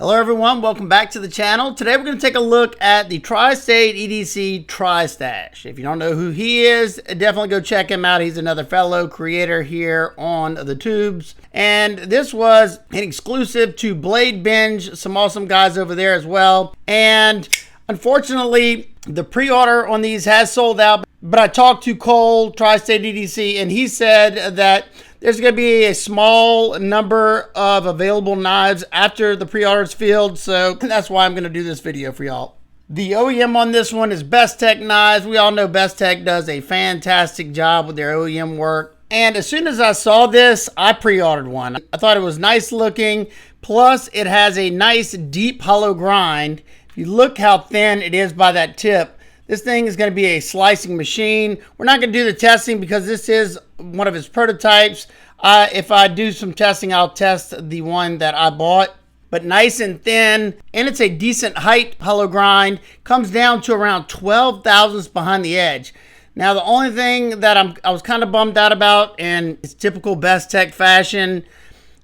Hello everyone, welcome back to the channel. Today we're going to take a look at the Tristate EDC Tristache. If you don't know who he is, definitely go check him out. He's another fellow creator here on the tubes. And this was an exclusive to Blade Binge, some awesome guys over there as well. And unfortunately, the pre-order on these has sold out. But I talked to Cole, Tristate EDC, and he said that there's going to be a small number of available knives after the pre-order is filled, so that's why I'm going to do this video for y'all. The OEM on this one is Bestech Knives. We all know Bestech does a fantastic job with their OEM work. And as soon as I saw this, I pre-ordered one. I thought it was nice looking, plus it has a nice deep hollow grind. If you look how thin it is by that tip, this thing is going to be a slicing machine. We're not going to do the testing because this is one of its prototypes. If I do some testing, I'll test the one that I bought. But nice and thin, and it's a decent height hollow grind. Comes down to around 12 thousandths behind the edge. Now, the only thing that I was kind of bummed out about, and it's typical Bestech fashion,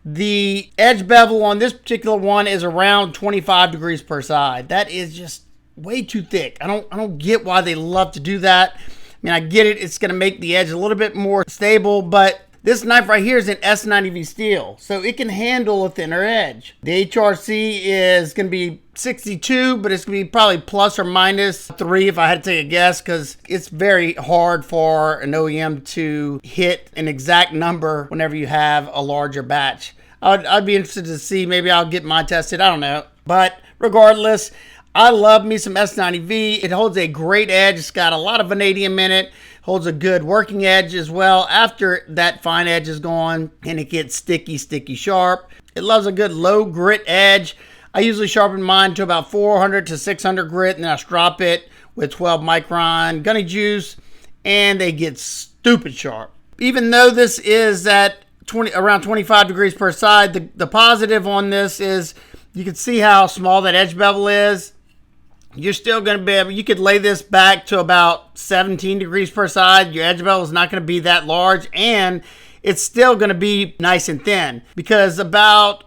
the edge bevel on this particular one is around 25 degrees per side. That is just way too thick. I don't get why they love to do that. I mean, I get it. It's going to make the edge a little bit more stable, but this knife right here is an S90V steel, so it can handle a thinner edge. The HRC is going to be 62, but it's going to be probably plus or minus 3 if I had to take a guess, because it's very hard for an OEM to hit an exact number whenever you have a larger batch. I'd be interested to see. Maybe I'll get mine tested. I don't know. But regardless, I love me some S90V. It holds a great edge. It's got a lot of vanadium in it. Holds a good working edge as well after that fine edge is gone, and it gets sticky sharp. It loves a good low grit edge. I usually sharpen mine to about 400 to 600 grit, and then I strop it with 12 micron gunny juice, and they get stupid sharp. Even though this is at around 25 degrees per side, the positive on this is you can see how small that edge bevel is. You're still going to be able, you could lay this back to about 17 degrees per side. Your edge bevel is not going to be that large, and it's still going to be nice and thin, because about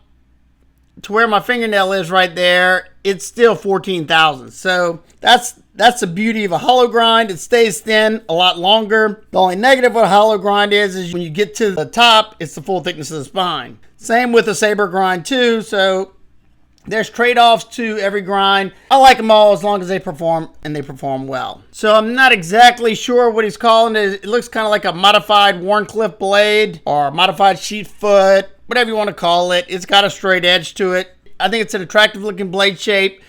to where my fingernail is right there, it's still 14 thousandths. So that's the beauty of a hollow grind. It stays thin a lot longer. The only negative of a hollow grind is when you get to the top, it's the full thickness of the spine. Same with a saber grind too. So there's trade-offs to every grind. I like them all as long as they perform, and they perform well. So I'm not exactly sure what he's calling it. It looks kind of like a modified Warncliffe blade or modified sheet foot, whatever you want to call it. It's got a straight edge to it. I think it's an attractive looking blade shape.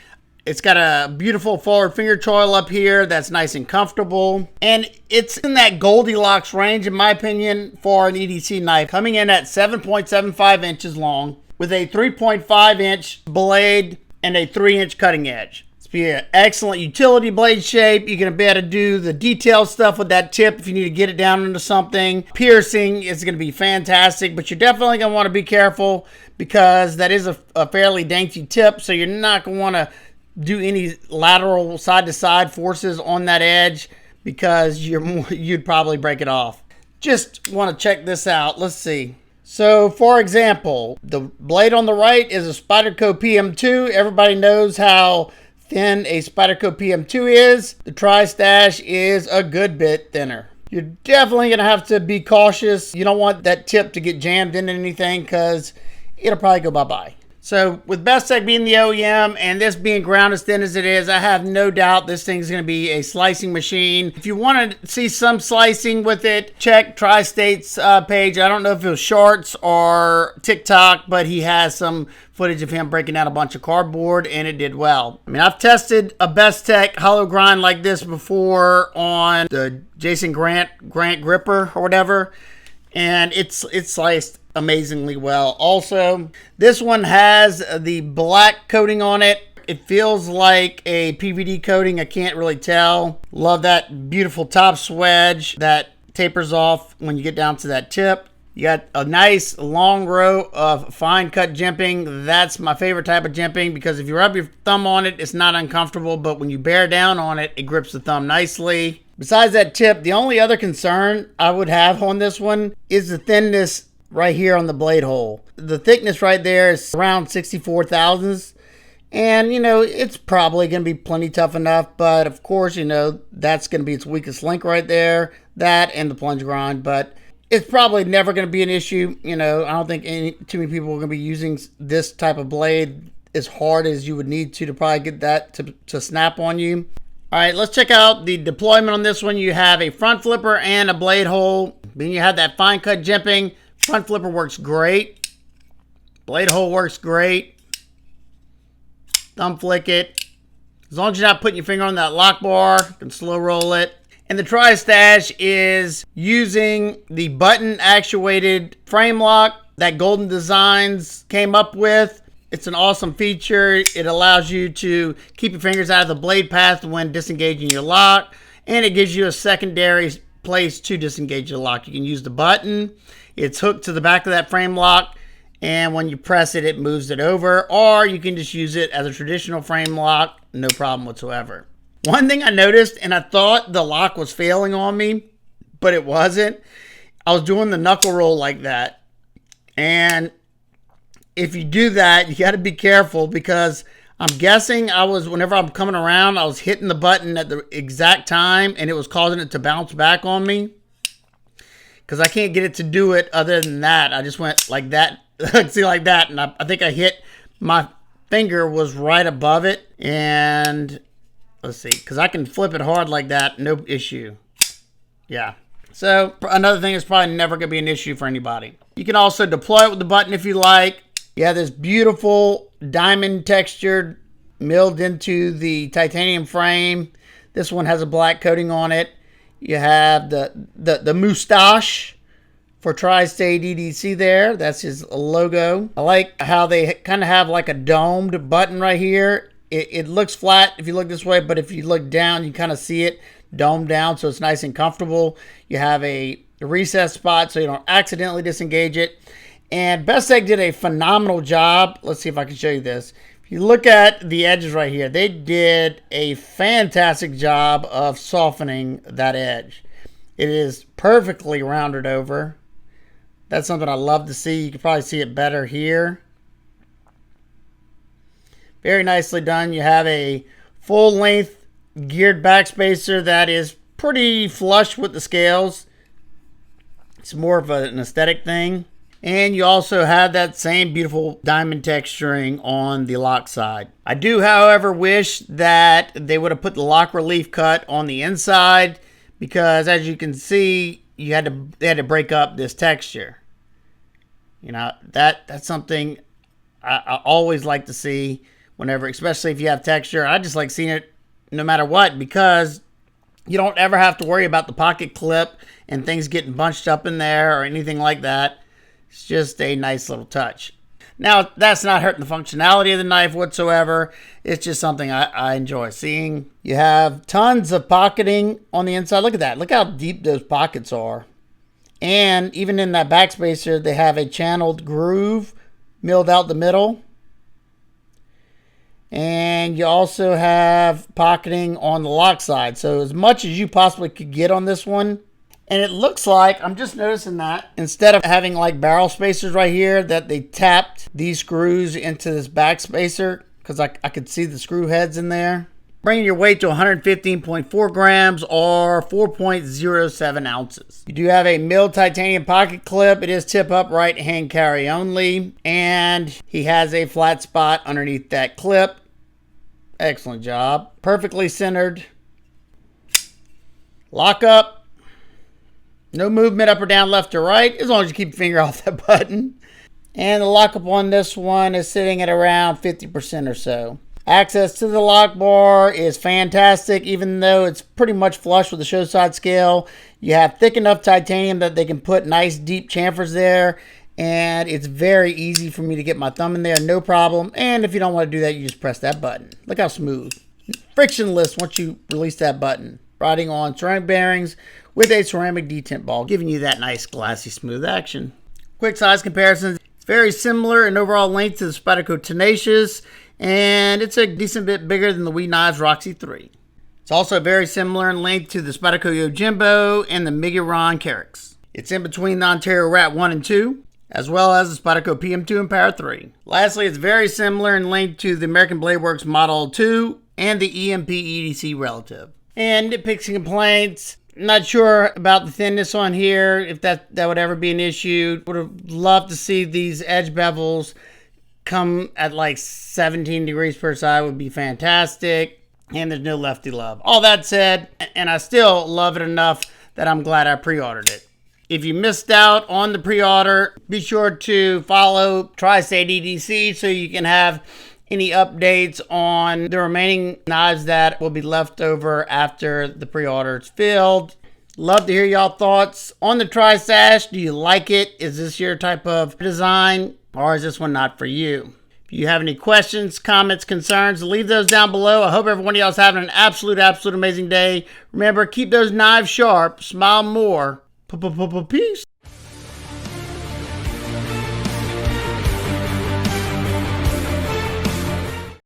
It's got a beautiful forward finger choil up here that's nice and comfortable. And it's in that Goldilocks range, in my opinion, for an EDC knife, coming in at 7.75 inches long, with a 3.5 inch blade and a 3-inch cutting edge. It's be an excellent utility blade shape. You're going to be able to do the detailed stuff with that tip if you need to get it down into something. Piercing is going to be fantastic, but you're definitely going to want to be careful because that is a fairly dainty tip, so you're not going to want to do any lateral side-to-side forces on that edge because you'd probably break it off. Just want to check this out. Let's see. So, for example, the blade on the right is a Spyderco PM2. Everybody knows how thin a Spyderco PM2 is. The Tristache is a good bit thinner. You're definitely going to have to be cautious. You don't want that tip to get jammed into anything because it'll probably go bye-bye. So with Bestech being the OEM and this being ground as thin as it is, I have no doubt this thing's going to be a slicing machine. If you want to see some slicing with it, check Tristate's page. I don't know if it was shorts or TikTok, but he has some footage of him breaking out a bunch of cardboard, and it did well. I mean, I've tested a Bestech hollow grind like this before on the Jason Grant gripper or whatever, and it's sliced amazingly well. Also, this one has the black coating on it. It feels like a PVD coating. I can't really tell. Love that beautiful top swedge that tapers off when you get down to that tip. You got a nice long row of fine cut jimping. That's my favorite type of jimping because if you rub your thumb on it, it's not uncomfortable, but when you bear down on it, it grips the thumb nicely. Besides that tip, the only other concern I would have on this one is the thinness right here on the blade hole. The thickness right there is around 64 thousandths. And, you know, it's probably going to be plenty tough enough. But, of course, you know, that's going to be its weakest link right there. That and the plunge grind. But it's probably never going to be an issue. You know, I don't think too many people are going to be using this type of blade as hard as you would need to probably get that to snap on you. All right, let's check out the deployment on this one. You have a front flipper and a blade hole. Then you have that fine cut jimping. Front flipper works great. Blade hole works great. Thumb flick it. As long as you're not putting your finger on that lock bar, you can slow roll it. And the Tristache is using the button actuated frame lock that Golden Designs came up with. It's an awesome feature. It allows you to keep your fingers out of the blade path when disengaging your lock. And it gives you a secondary place to disengage your lock. You can use the button. It's hooked to the back of that frame lock. And when you press it, it moves it over. Or you can just use it as a traditional frame lock. No problem whatsoever. One thing I noticed, and I thought the lock was failing on me, but it wasn't. I was doing the knuckle roll like that. And if you do that, you got to be careful, because I'm guessing whenever I'm coming around, I was hitting the button at the exact time and it was causing it to bounce back on me. Because I can't get it to do it other than that. I just went like that. See, like that. And I think I hit, my finger was right above it. And let's see, because I can flip it hard like that, no issue. Yeah. So another thing is probably never going to be an issue for anybody. You can also deploy it with the button if you like. You have this beautiful diamond textured milled into the titanium frame. This one has a black coating on it. You have the moustache for Tristate EDC there. That's his logo. I like how they kind of have like a domed button right here. It looks flat if you look this way, but if you look down, you kind of see it domed down, so it's nice and comfortable. You have a recess spot so you don't accidentally disengage it. And Bestech did a phenomenal job. Let's see if I can show you this. If you look at the edges right here, they did a fantastic job of softening that edge. It is perfectly rounded over. That's something I love to see. You can probably see it better here. Very nicely done. You have a full length geared backspacer that is pretty flush with the scales. It's more of an aesthetic thing. And you also have that same beautiful diamond texturing on the lock side. I do, however, wish that they would have put the lock relief cut on the inside, because as you can see, they had to break up this texture. You know, that's something I always like to see whenever, especially if you have texture. I just like seeing it no matter what, because you don't ever have to worry about the pocket clip and things getting bunched up in there or anything like that. It's just a nice little touch. Now, that's not hurting the functionality of the knife whatsoever. It's just something I enjoy seeing. You have tons of pocketing on the inside. Look at that. Look how deep those pockets are. And even in that backspacer, they have a channeled groove milled out the middle. And you also have pocketing on the lock side. So as much as you possibly could get on this one. And it looks like, I'm just noticing that instead of having like barrel spacers right here, that they tapped these screws into this back spacer, because I could see the screw heads in there. Bringing your weight to 115.4 grams or 4.07 ounces. You do have a milled titanium pocket clip. It is tip upright, hand carry only. And he has a flat spot underneath that clip. Excellent job. Perfectly centered. Lock up. No movement up or down, left or right, as long as you keep your finger off that button. And the lockup on this one is sitting at around 50% or so. Access to the lock bar is fantastic, even though it's pretty much flush with the show side scale. You have thick enough titanium that they can put nice deep chamfers there. And it's very easy for me to get my thumb in there, no problem. And if you don't want to do that, you just press that button. Look how smooth. Frictionless once you release that button. Riding on ceramic bearings with a ceramic detent ball, giving you that nice glassy smooth action. Quick size comparisons. It's very similar in overall length to the Spyderco Tenacious, and it's a decent bit bigger than the WE Knives Roxy 3. It's also very similar in length to the Spyderco Yojimbo and the Miguron Carix. It's in between the Ontario Rat 1 and 2. as well as the Spyderco PM2 and Power 3. Lastly, it's very similar in length to the American Blade Works Model 2 and the EMP EDC Relative. And nitpicks and complaints. Not sure about the thinness on here, if that would ever be an issue. Would have loved to see these edge bevels come at like 17 degrees per side, would be fantastic. And there's no lefty love. All that said, and I still love it enough that I'm glad I pre-ordered it. If you missed out on the pre-order, be sure to follow Tristate EDC so you can have any updates on the remaining knives that will be left over after the pre-order is filled. Love to hear y'all thoughts on the Tristache. Do you like it? Is this your type of design, or is this one not for you? If you have any questions, comments, concerns, leave those down below. I hope every one of y'all is having an absolute amazing day. Remember, keep those knives sharp, smile more. Peace.